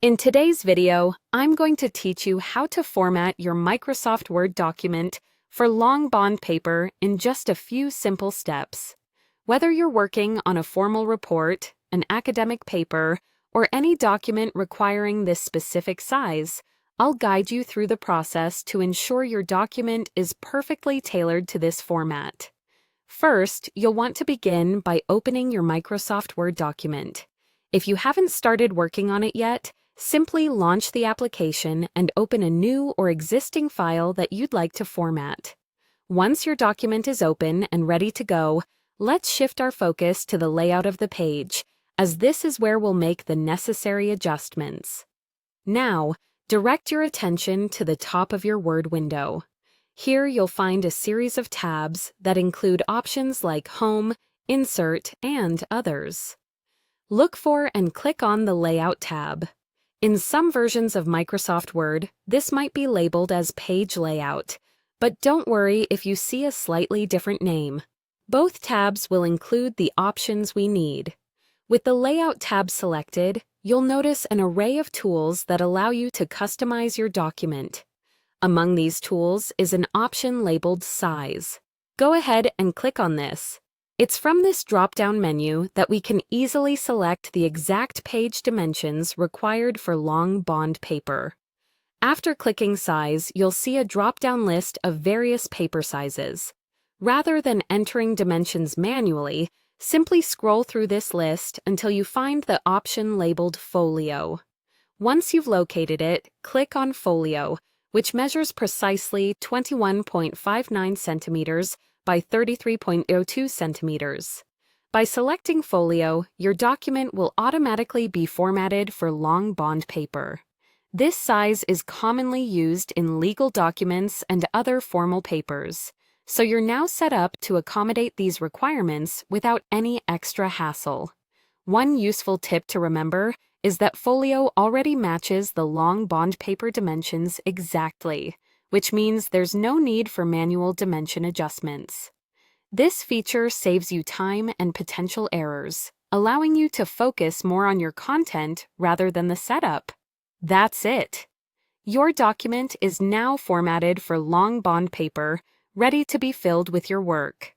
In today's video, I'm going to teach you how to format your Microsoft Word document for long bond paper in just a few simple steps. Whether you're working on a formal report, an academic paper, or any document requiring this specific size, I'll guide you through the process to ensure your document is perfectly tailored to this format. First, you'll want to begin by opening your Microsoft Word document. If you haven't started working on it yet, simply launch the application and open a new or existing file that you'd like to format. Once your document is open and ready to go, let's shift our focus to the layout of the page, as this is where we'll make the necessary adjustments. Now, direct your attention to the top of your Word window. Here you'll find a series of tabs that include options like Home, Insert, and others. Look for and click on the Layout tab. In some versions of Microsoft Word, this might be labeled as Page Layout, but don't worry if you see a slightly different name. Both tabs will include the options we need. With the Layout tab selected, you'll notice an array of tools that allow you to customize your document. Among these tools is an option labeled Size. Go ahead and click on this. It's from this drop-down menu that we can easily select the exact page dimensions required for long bond paper. After clicking Size, you'll see a drop-down list of various paper sizes. Rather than entering dimensions manually, simply scroll through this list until you find the option labeled Folio. Once you've located it, click on Folio, which measures precisely 21.59 centimeters by 33.02 centimeters. By selecting Folio, your document will automatically be formatted for long bond paper. This size is commonly used in legal documents and other formal papers, so you're now set up to accommodate these requirements without any extra hassle. One useful tip to remember is that Folio already matches the long bond paper dimensions exactly, which means there's no need for manual dimension adjustments. This feature saves you time and potential errors, allowing you to focus more on your content rather than the setup. That's it. Your document is now formatted for long bond paper, ready to be filled with your work.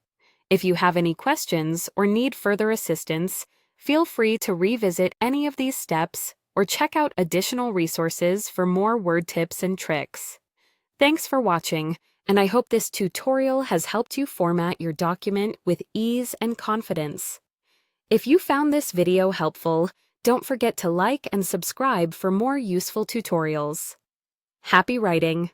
If you have any questions or need further assistance, feel free to revisit any of these steps or check out additional resources for more Word tips and tricks. Thanks for watching, and I hope this tutorial has helped you format your document with ease and confidence. If you found this video helpful, don't forget to like and subscribe for more useful tutorials. Happy writing!